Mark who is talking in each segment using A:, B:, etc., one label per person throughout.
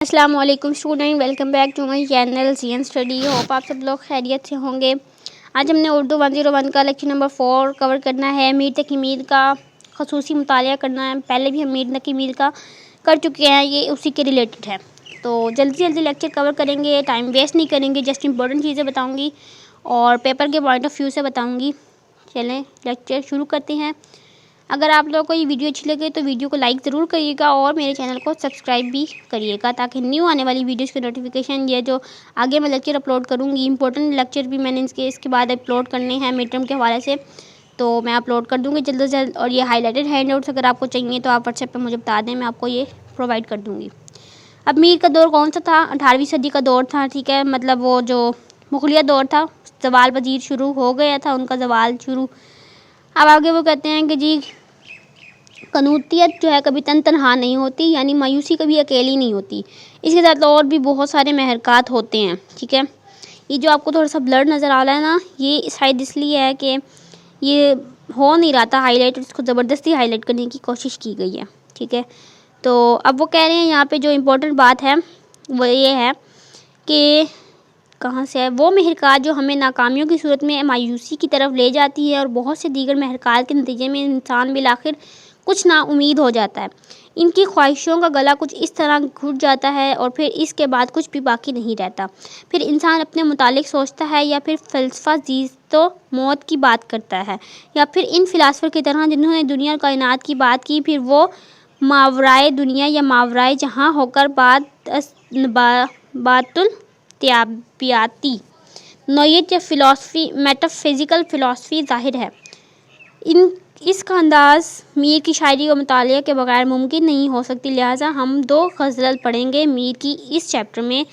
A: अस्सलाम वालेकुम student, welcome back to my channel CN study. Hope आप सब लोग खैरियत से होंगे। आज हमने उर्दू 101 का लेक्चर नंबर 4 कवर करना है। मीर तकी मीर का खसूसी मुतालिया करना है। पहले भी हम मीर तकी मीर का कर चुके हैं, ये उसी के रिलेटेड है। तो जल्दी जल्दी लेक्चर कवर करेंगे, टाइम वेस्ट नहीं करेंगे, जस्ट इंपॉर्टेंट चीज़ें बताऊँगी और पेपर के पॉइंट ऑफ व्यू से बताऊँगी। चलें लेक्चर शुरू करते हैं। अगर आप लोगों को ये वीडियो अच्छी लगे तो वीडियो को लाइक ज़रूर करिएगा और मेरे चैनल को सब्सक्राइब भी करिएगा, ताकि न्यू आने वाली वीडियोस की नोटिफिकेशन, ये जो आगे मैं लेक्चर अपलोड करूँगी, इंपॉर्टेंट लेक्चर भी मैंने इसके बाद अपलोड करने हैं मिड टर्म के हवाले से, तो मैं अपलोड कर दूँगी जल्द से जल्द। और ये हाईलाइटेड हैंड आउट्स अगर आपको चाहिए तो आप व्हाट्सएप पर मुझे बता दें, मैं आपको ये प्रोवाइड कर दूँगी। अब मीर का दौर कौन सा था? 18वीं सदी का दौर था, ठीक है। मतलब वो जो मुगलिया दौर था, ज़वाल वजीर शुरू हो गया था, उनका ज़वाल शुरू। अब आगे वो कहते हैं कि जी कनूतियत जो है कभी तनहा नहीं होती, यानी मायूसी कभी अकेली नहीं होती। इसके साथ और भी बहुत सारे महरकात होते हैं, ठीक है। ये जो आपको थोड़ा सा ब्लर नज़र आ रहा है ना, ये शायद इसलिए है कि ये हो नहीं रहा था हाईलाइट, इसको ज़बरदस्ती हाईलाइट करने की कोशिश की गई है, ठीक है। तो अब वो कह रहे हैं यहाँ पे जो इम्पोर्टेंट बात है वो ये है कि कहाँ से है वो महरकात जो हमें नाकामियों की सूरत में मायूसी की तरफ ले जाती है, और बहुत से दीगर महरकात के नतीजे में इंसान बिलाखिर कुछ ना उम्मीद हो जाता है। इनकी ख्वाहिशों का गला कुछ इस तरह घुट जाता है और फिर इसके बाद कुछ भी बाकी नहीं रहता। फिर इंसान अपने मुतालिक सोचता है, या फिर फ़लसफ़ा ज़ीस्तो मौत की बात करता है, या फिर इन फ़िलासफ़र की तरह जिन्होंने दुनिया और कायनात की बात की, फिर वो मावराए दुनिया या मावराए जहाँ होकर बातुल त्याबियाती नोयत या फ़िलासफ़ी मेटाफिज़िकल फ़िलासफ़ी ज़ाहिर है। इसका अंदाज़ मीर की शायरी और मुतालिया के बगैर मुमकिन नहीं हो सकती। लिहाजा हम 2 गज़ल पढ़ेंगे मीर की इस चैप्टर में।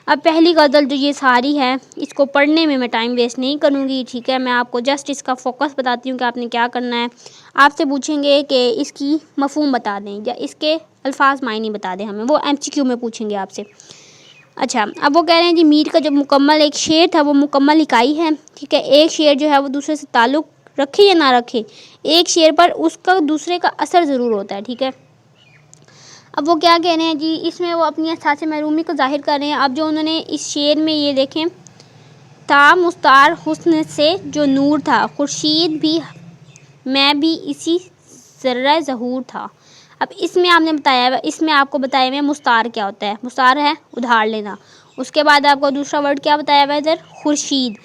A: अब पहली गज़ल जो ये सारी है, इसको पढ़ने में मैं टाइम वेस्ट नहीं करूँगी, ठीक है। मैं आपको जस्ट इसका फ़ोकस बताती हूँ कि आपने क्या करना है। आपसे पूछेंगे कि इसकी मफ़हूम बता दें या इसके अल्फाज मायने बता दें, हमें वो MCQ में पूछेंगे आपसे। अच्छा, अब वो कह रहे हैं जी मीर का जो मुकम्मल एक शेर था वो मुकम्मल इकाई है, ठीक है। एक शेर जो है वो दूसरे से ताल्लुक़ रखे या ना रखे, एक शेर पर उसका दूसरे का असर ज़रूर होता है, ठीक है। अब वो क्या कह रहे हैं जी, इसमें वो अपनी एहसास महरूमी को ज़ाहिर कर रहे हैं। अब जो उन्होंने इस शेर में ये देखें, था मुस्तार हुस्न से जो नूर था, खुर्शीद भी मैं भी इसी ज़र्रा ज़हूर था। अब इसमें आपने बताया है, इसमें आपको बताया हुआ है मुस्तार क्या होता है। मुस्तार है उधार लेना। उसके बाद आपको दूसरा वर्ड क्या बताया हुआ है इधर, खुर्शीद।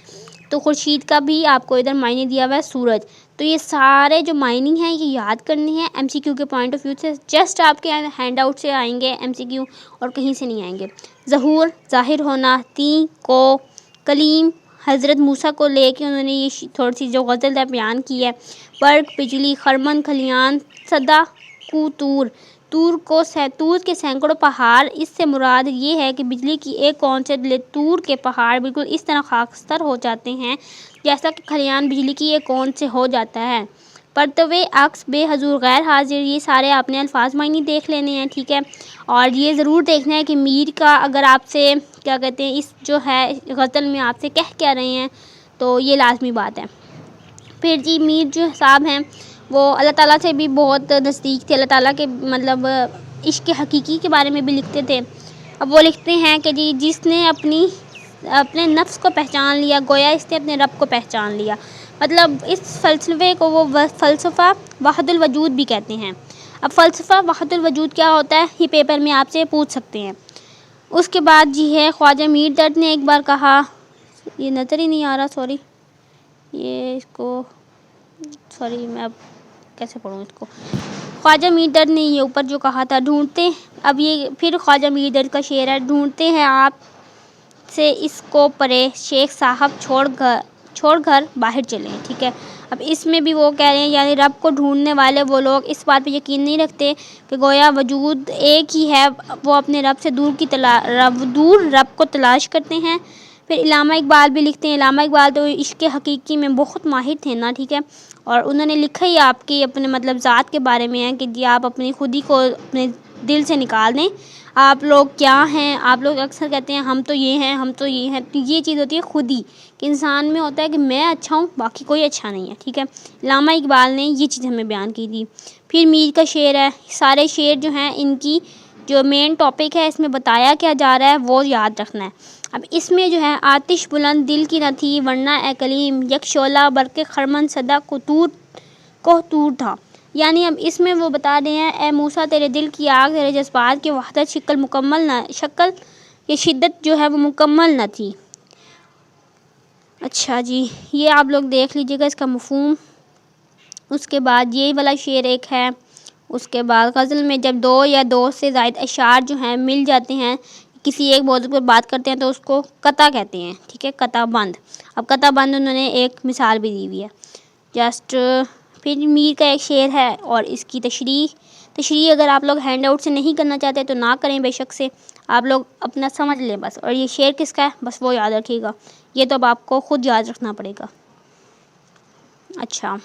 A: तो खुर्शीद का भी आपको इधर मायने दिया हुआ है सूरज। तो ये सारे जो मायने हैं ये याद करने हैं MCQ के पॉइंट ऑफ व्यू से। जस्ट आपके हैंड आउट से आएंगे MCQ और कहीं से नहीं आएंगे। ज़हूर ज़ाहिर होना, ती को कलीम हज़रत मूसा को लेके उन्होंने ये थोड़ी सी जो गज़ल है बयान की है। बर्क बिजली खरमन खलियान सदा तूर तूर के सैकड़ों पहाड़। इससे मुराद ये है कि बिजली की एक कौन से तूर के पहाड़ बिल्कुल इस तरह खाकस्तर हो जाते हैं जैसा कि खलियान बिजली की एक कौन से हो जाता है। परतवे अक्स बेहजूर गैर हाजिर, ये सारे आपने अल्फाज मायने देख लेने हैं, ठीक है। और ये ज़रूर देखना है कि मीर का अगर आपसे क्या कहते हैं इस जो है गज़ल में आपसे कह क्या रहे हैं, तो ये लाजमी बात है। फिर जी मीर जो साहब हैं वो अल्लाह ताला से भी बहुत नज़दीक थे, अल्लाह ताला के मतलब इश्क़ हकीकी के बारे में भी लिखते थे। अब वो लिखते हैं कि जी जिसने अपने नफ्स को पहचान लिया, गोया इसने अपने रब को पहचान लिया। मतलब इस फ़लसफ़े को वो फ़लसफ़ा वहदुल वजूद भी कहते हैं। अब फ़लसफ़ा वहदुल वजूद क्या होता है, ये पेपर में आपसे पूछ सकते हैं। उसके बाद जी है ख्वाजा मीर दर्द ने एक बार कहा, ये नज़र ही नहीं आ रहा, सॉरी, ये इसको सॉरी मैं अब कैसे पढ़ूँ इसको। ख्वाजा मीर दर्द ने ये ऊपर जो कहा था, ढूंढते, अब ये फिर ख्वाजा मीर दर्द का शेर है, ढूंढते हैं आप से इसको परे शेख साहब छोड़ घर बाहर चलें, ठीक है। अब इसमें भी वो कह रहे हैं यानी रब को ढूंढने वाले वो लोग इस बात पे यकीन नहीं रखते कि गोया वजूद एक ही है, वो अपने रब से दूर रब को तलाश करते हैं। फिर इलामा इकबाल भी लिखते हैं। इलामा इकबाल तो इश्क़ हकीकी में बहुत माहिर थे ना, ठीक है। और उन्होंने लिखा ही आपकी अपने मतलब ज़ात के बारे में है कि जी आप अपनी खुदी को अपने दिल से निकाल दें, आप लोग क्या हैं। आप लोग अक्सर कहते हैं हम तो ये हैं, हम तो ये हैं, तो ये चीज़ होती है खुदी कि इंसान में होता है कि मैं अच्छा हूँ बाकी कोई अच्छा नहीं है, ठीक है। इलामा इकबाल ने ये चीज़ हमें बयान की थी। फिर मीर का शेर है, सारे शेर जो हैं इनकी جو مین ٹاپک ہے اس میں بتایا کیا جا رہا ہے وہ یاد رکھنا ہے۔ اب اس میں جو ہے آتش بلند دل کی نہ تھی ورنہ اے کلیم، یک شعلہ برق خرمن صدا کوہ تھا۔ یعنی اب اس میں وہ بتا رہے ہیں اے موسیٰ تیرے دل کی آگ، تیرے جذبات کی وحدت شکل یہ شدت جو ہے وہ مکمل نہ تھی۔ اچھا جی، یہ آپ لوگ دیکھ لیجیے گا اس کا مفہوم۔ اس کے بعد یہ والا شعر ایک ہے۔ اس کے بعد غزل میں جب دو یا دو سے زائد اشعار جو ہیں مل جاتے ہیں، کسی ایک موضوع پر بات کرتے ہیں تو اس کو قطع کہتے ہیں، ٹھیک ہے، قطع بند۔ اب قطع بند انہوں نے ایک مثال بھی دی ہوئی ہے۔ پھر میر کا ایک شعر ہے اور اس کی تشریح اگر آپ لوگ ہینڈ آؤٹ سے نہیں کرنا چاہتے تو نہ کریں، بے شک سے آپ لوگ اپنا سمجھ لیں بس۔ اور یہ شعر کس کا ہے بس وہ یاد رکھیے گا، یہ تو اب آپ کو خود یاد رکھنا پڑے گا۔ اچھا،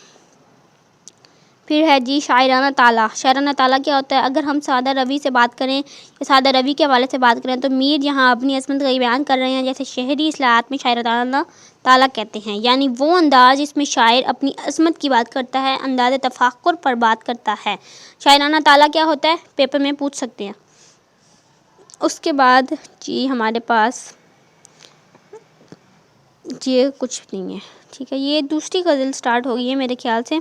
A: پھر ہے جی شاعرانہ تالا۔ شاعرانہ تالا کیا ہوتا ہے؟ اگر ہم سادہ روی سے بات کریں یا سادہ روی کے حوالے سے بات کریں تو میر یہاں اپنی عظمت کا بیان کر رہے ہیں، جیسے شہری اصطلاحات میں شاعرانہ تالا کہتے ہیں، یعنی وہ انداز جس میں شاعر اپنی عظمت کی بات کرتا ہے، انداز تفاخر پر بات کرتا ہے۔ شاعرانہ تالا کیا ہوتا ہے؟ پیپر میں پوچھ سکتے ہیں۔ اس کے بعد جی ہمارے پاس یہ کچھ نہیں ہے، ٹھیک ہے، یہ دوسری غزل سٹارٹ ہو گئی ہے میرے خیال سے،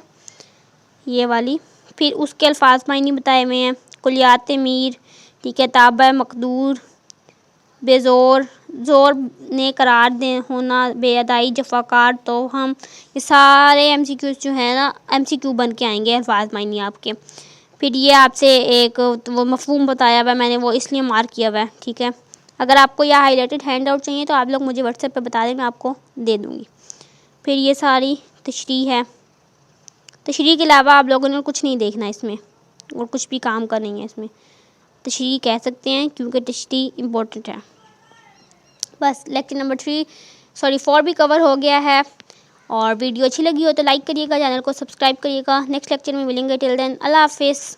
A: یہ والی۔ پھر اس کے الفاظ معنی بتائے ہوئے ہیں، کلیات میر، ٹھیک ہے، تابع مقدور، بے زور نے قرار دے ہونا، بے ادائی جفاکار تو ہم، یہ سارے ایم سی کیوز جو ہیں نا ایم سی کیو بن کے آئیں گے الفاظ معنی آپ کے۔ پھر یہ آپ سے ایک وہ مفہوم بتایا ہوا ہے، میں نے وہ اس لیے مارک کیا ہوا ہے، ٹھیک ہے۔ اگر آپ کو یہ ہائی لائٹڈ ہینڈ آؤٹ چاہیے تو آپ لوگ مجھے واٹس ایپ پہ بتا دیں، میں آپ کو دے دوں گی۔ پھر یہ ساری تشریح ہے۔ تشریح کے علاوہ آپ لوگوں نے کچھ نہیں دیکھنا اس میں اور کچھ بھی کام کا نہیں ہے اس میں، تشریح کہہ سکتے ہیں کیونکہ تشریح امپورٹنٹ ہے۔ بس لیکچر نمبر 4 بھی کور ہو گیا ہے، اور ویڈیو اچھی لگی ہو تو لائک کریے گا، چینل کو سبسکرائب کریے گا۔ نیکسٹ لیکچر میں ملیں گے، ٹل دین اللہ حافظ۔